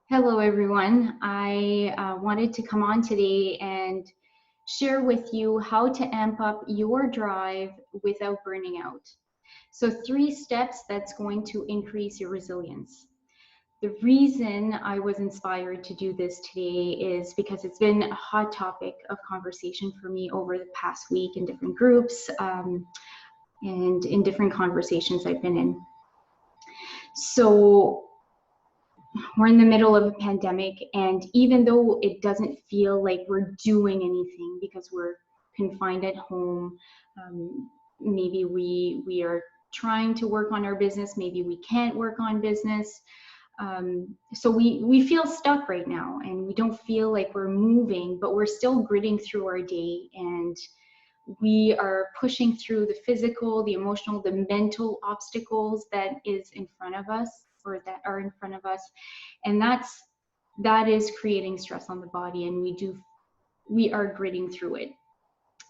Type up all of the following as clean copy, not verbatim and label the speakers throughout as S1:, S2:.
S1: Hello, everyone. I wanted to come on today and share with you how to amp up your drive without burning out. So, 3 steps that's going to increase your resilience. The reason I was inspired to do this today is because it's been a hot topic of conversation for me over the past week in different groups and in different conversations I've been in. So, we're in the middle of a pandemic, and even though it doesn't feel like we're doing anything because we're confined at home, maybe we are trying to work on our business, maybe we can't work on business. So we feel stuck right now, and we don't feel like we're moving, but we're still gritting through our day, and we are pushing through the physical, the emotional, the mental obstacles that is in front of us, or that are in front of us, and that is creating stress on the body, and we are gritting through it.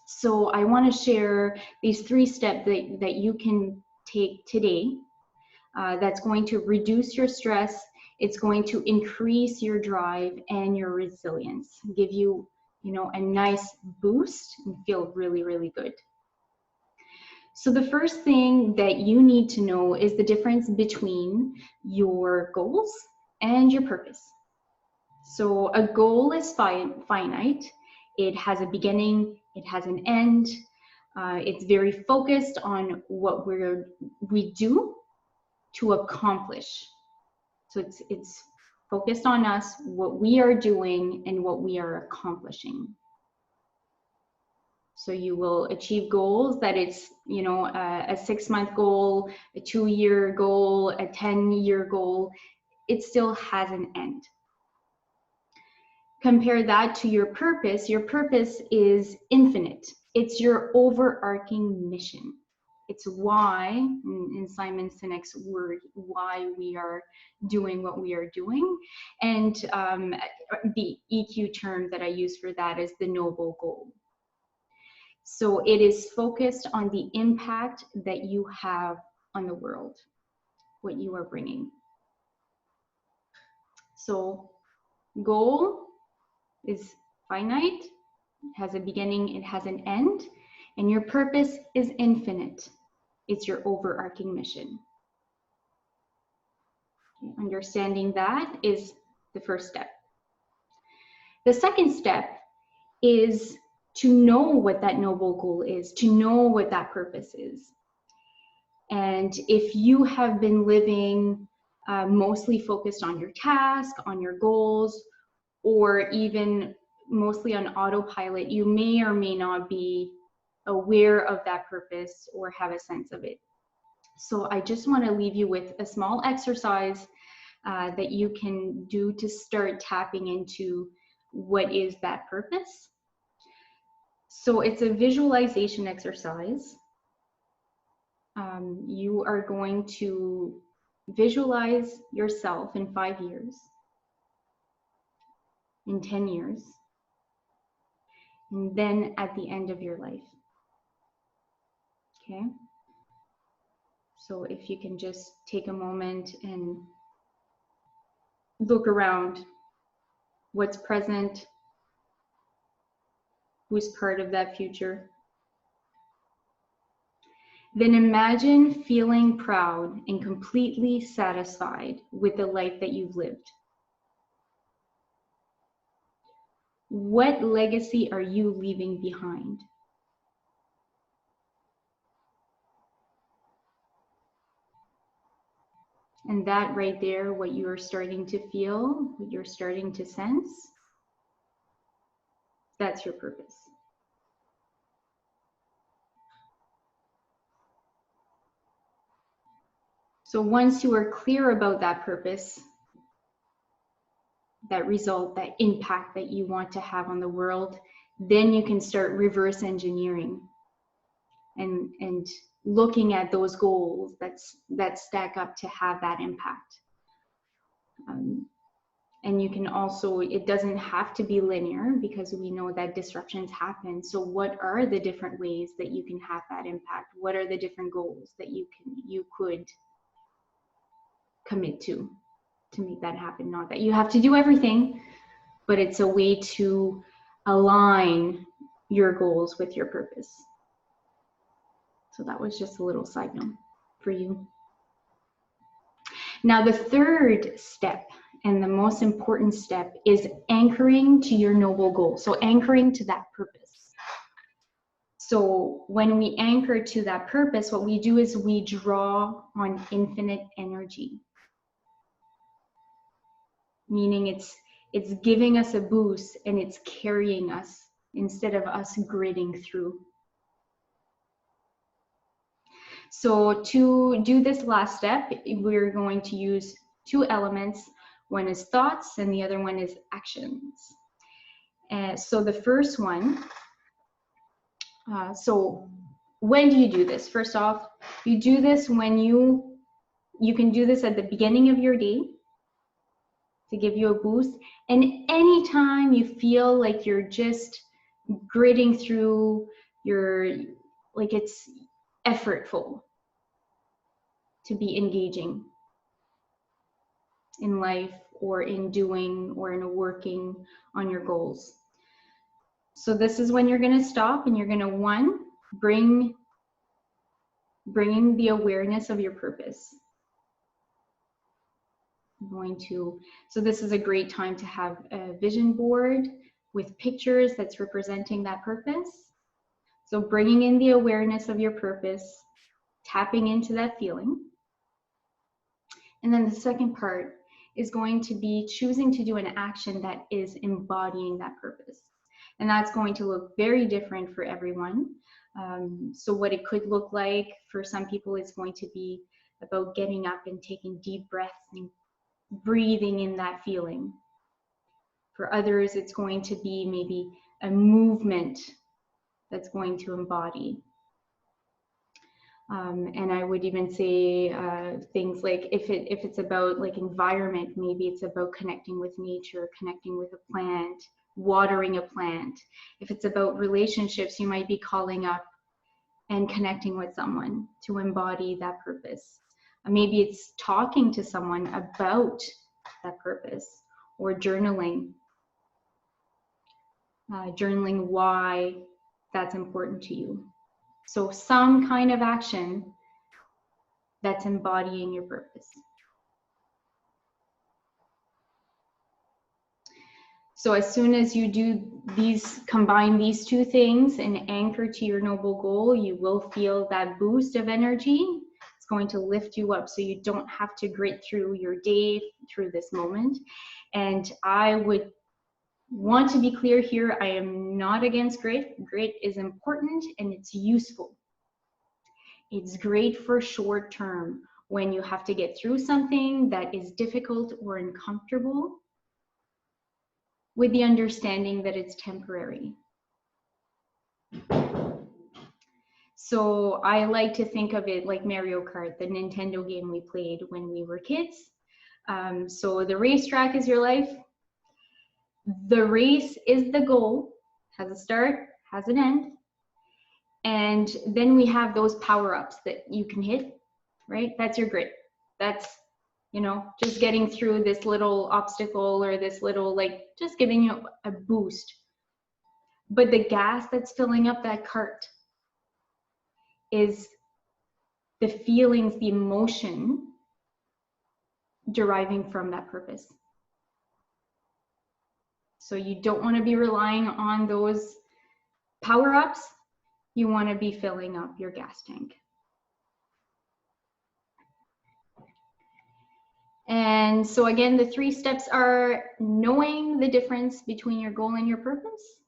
S1: So I want to share these 3 steps that you can take today that's going to reduce your stress. It's going to increase your drive and your resilience, give you a nice boost and feel really, really good. So the first thing that you need to know is the difference between your goals and your purpose. So a goal is finite. It has a beginning, it has an end. It's very focused on what we do to accomplish. So it's focused on us, what we are doing and what we are accomplishing. So you will achieve goals that it's, a 6-month goal, a 2-year goal, a 10-year goal. It still has an end. Compare that to your purpose. Your purpose is infinite. It's your overarching mission. It's why, in Simon Sinek's word, why we are doing what we are doing. And the EQ term that I use for that is the noble goal. So it is focused on the impact that you have on the world, what you are bringing. So goal is finite, it has a beginning, it has an end, and your purpose is infinite. It's your overarching mission. Understanding that is the first step. The second step is to know what that noble goal is, to know what that purpose is. And if you have been living mostly focused on your task, on your goals, or even mostly on autopilot, you may or may not be aware of that purpose or have a sense of it. So I just want to leave you with a small exercise that you can do to start tapping into what is that purpose. So it's a visualization exercise. You are going to visualize yourself in 5 years, in 10 years, and then at the end of your life. Okay? So if you can just take a moment and look around, what's present, who's part of that future. Then imagine feeling proud and completely satisfied with the life that you've lived. What legacy are you leaving behind? And that right there, what you are starting to feel, what you're starting to sense, that's your purpose. So once you are clear about that purpose, that result, that impact that you want to have on the world, then you can start reverse engineering and looking at those goals that stack up to have that impact. And you can also, it doesn't have to be linear because we know that disruptions happen. So what are the different ways that you can have that impact? What are the different goals that you could commit to? to make that happen. Not that you have to do everything, but it's a way to align your goals with your purpose. So that was just a little side note for you. Now, the third step and the most important step is anchoring to your noble goal. So anchoring to that purpose. So when we anchor to that purpose, what we do is we draw on infinite energy. Meaning it's giving us a boost and it's carrying us instead of us gritting through. So to do this last step, we're going to use two elements. One is thoughts and the other one is actions. So the first one, so when do you do this? First off, you do this when you can do this at the beginning of your day to give you a boost. And anytime you feel like you're just gritting through, like it's effortful to be engaging in life or in doing or in working on your goals. So this is when you're going to stop and you're going to, one, bringing the awareness of your purpose. So this is a great time to have a vision board with pictures that's representing that purpose. So bringing in the awareness of your purpose, tapping into that feeling. And then the second part is going to be choosing to do an action that is embodying that purpose. And that's going to look very different for everyone. So what it could look like for some people is going to be about getting up and taking deep breaths and breathing in that feeling. For others, it's going to be maybe a movement that's going to embody. And I would even say things like if it's about like environment, maybe it's about connecting with nature, connecting with a plant, watering a plant. If it's about relationships, you might be calling up and connecting with someone to embody that purpose. Maybe it's talking to someone about that purpose, or journaling. Journaling why that's important to you. So some kind of action that's embodying your purpose. So as soon as you do combine these two things and anchor to your noble goal, you will feel that boost of energy. It's going to lift you up so you don't have to grit through your day, through this moment. And I would want to be clear here, I am not against grit. Grit is important and it's useful. It's great for short term when you have to get through something that is difficult or uncomfortable, with the understanding that it's temporary. So I like to think of it like Mario Kart, the Nintendo game we played when we were kids. So the racetrack is your life. The race is the goal, has a start, has an end. And then we have those power-ups that you can hit, right? That's your grit. That's, just getting through this little obstacle or this little, just giving you a boost. But the gas that's filling up that cart is the feelings, the emotion deriving from that purpose. So you don't want to be relying on those power-ups. You want to be filling up your gas tank. And so again, the 3 steps are knowing the difference between your goal and your purpose,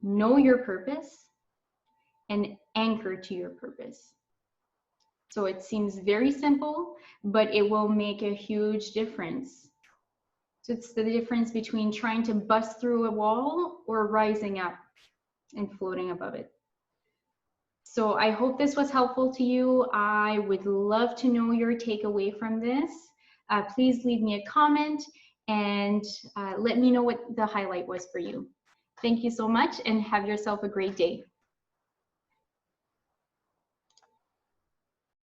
S1: know your purpose, and anchor to your purpose. So it seems very simple, but it will make a huge difference. So it's the difference between trying to bust through a wall or rising up and floating above it. So I hope this was helpful to you. I would love to know your takeaway from this. Please leave me a comment and let me know what the highlight was for you. Thank you so much and have yourself a great day.